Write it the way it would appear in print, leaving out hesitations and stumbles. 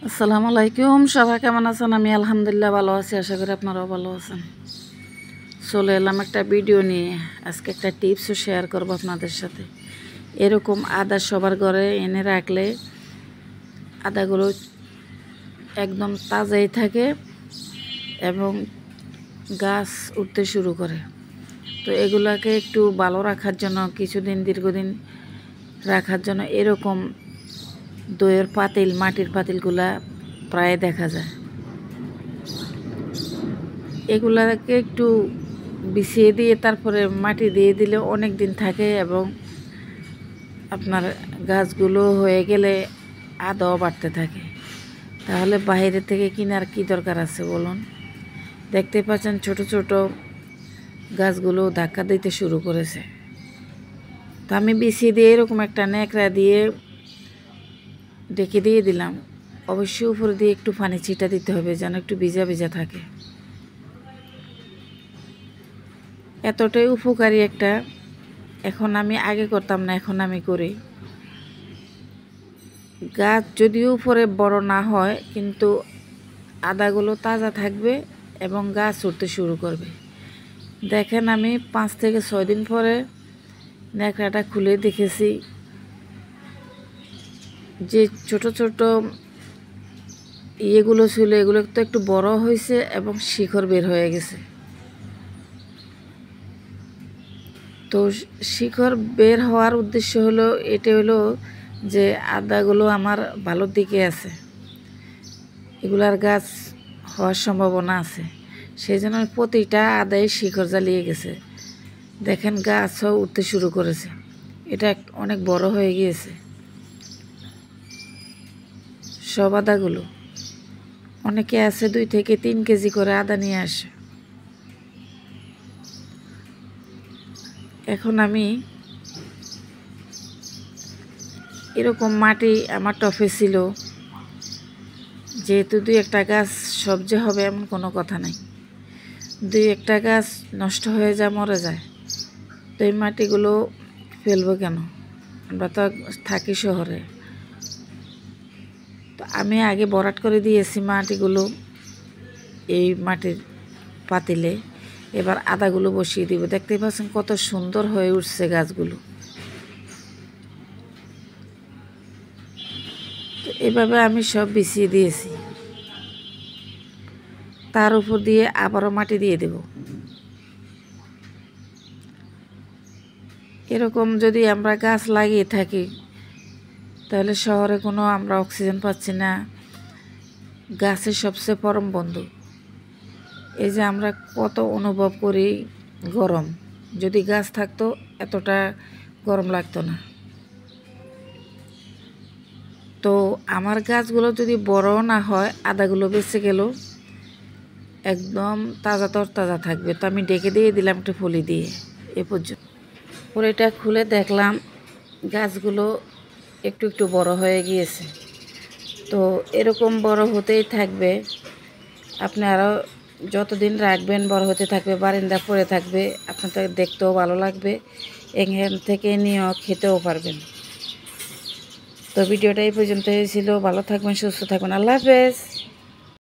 আসসালামু আলাইকুম, সবাই কেমন আছেন? আমি আলহামদুলিল্লাহ ভালো আছি, আশা করি আপনারাও ভালো আছেন। চলে এলাম একটা ভিডিও নিয়ে। আজকে একটা টিপসও শেয়ার করব আপনাদের সাথে। এরকম আদা সবার ঘরে এনে রাখলে আদাগুলো একদম তাজাই থাকে এবং গাছ উঠতে শুরু করে। তো এগুলাকে একটু ভালো রাখার জন্য, কিছুদিন দীর্ঘদিন রাখার জন্য এরকম দইয়ের পাতিল, মাটির পাতিলগুলা প্রায় দেখা যায়। এগুলাকে একটু বিছিয়ে দিয়ে তারপরে মাটি দিয়ে দিলে অনেক দিন থাকে এবং আপনার গাছগুলো হয়ে গেলে আদাও বাড়তে থাকে। তাহলে বাইরে থেকে কেনার কি দরকার আছে বলুন? দেখতে পাচ্ছেন ছোট ছোট গাছগুলো ধাক্কা দিতে শুরু করেছে। তো আমি বিছিয়ে দিয়ে এরকম একটা ন্যাকড়া দিয়ে ডেকে দিয়ে দিলাম। অবশ্যই উপরে দিয়ে একটু পানি ছিটা দিতে হবে যেন একটু ভিজা ভিজা থাকে। এতটাই উপকারী একটা, এখন আমি আগে করতাম না, এখন আমি করি। গাছ যদিও উপরে বড় না হয় কিন্তু আদাগুলো তাজা থাকবে এবং গাছ উঠতে শুরু করবে। দেখেন আমি 5 থেকে 6 দিন পরে ন্যাকড়াটা খুলে দেখেছি যে ছোট ছোট ইয়েগুলো ছিল এগুলো তো একটু বড় হয়েছে এবং শিকড় বের হয়ে গেছে। তো শিকড় বের হওয়ার উদ্দেশ্য হলো এটা হলো যে আদাগুলো আমার ভালোর দিকে আছে, এগুলার গাছ হওয়ার সম্ভাবনা আছে। সেই জন্য প্রতিটা আদায় শিকড় জ্বালিয়ে গেছে। দেখেন গাছও উঠতে শুরু করেছে, এটা অনেক বড় হয়ে গিয়েছে। সব আদাগুলো, অনেকে আছে 2 থেকে 3 কেজি করে আদা নিয়ে আসে। এখন আমি এরকম মাটি আমার টফে ছিল, যেহেতু 2-1টা গাছ সব যে হবে এমন কোনো কথা নাই। 2-1টা গাছ নষ্ট হয়ে যায়, মরে যায়। তো এই মাটিগুলো ফেলবো কেন? আমরা তো থাকি শহরে। তো আমি আগে ভরাট করে দিয়েছি মাটিগুলো এই মাটির পাতিলে। এবার আদাগুলো বসিয়ে দিব। দেখতেই পাচ্ছেন কত সুন্দর হয়ে উঠছে গাছগুলো। তো এভাবে আমি সব বিছিয়ে দিয়েছি। তার উপর দিয়ে আবারও মাটি দিয়ে দেব। এরকম যদি আমরা গাছ লাগিয়ে থাকি তাহলে শহরে কোনো আমরা অক্সিজেন পাচ্ছি না। গাছের সবচেয়ে পরম বন্ধু। এই যে আমরা কত অনুভব করি গরম, যদি গাছ থাকতো এতটা গরম লাগতো না। তো আমার গাছগুলো যদি বড় না হয়, আদাগুলো বেঁচে গেল একদম তাজা তরতাজা থাকবে। তো আমি ডেকে দিয়ে দিলাম একটু ফলি দিয়ে। এ পর্যন্ত পরে এটা খুলে দেখলাম গাছগুলো একটু একটু বড় হয়ে গিয়েছে। তো এরকম বড় হতেই থাকবে, আপনি আরও যতদিন রাখবেন বড় হতে থাকবে, বারিন্দা পড়ে থাকবে, আপনাদের দেখতেও ভালো লাগবে, এখান থেকে নিয়েও খেতেও পারবেন। তো ভিডিওটা এই পর্যন্ত ছিল। ভালো থাকবেন, সুস্থ থাকবেন, আল্লাহ হাফেজ।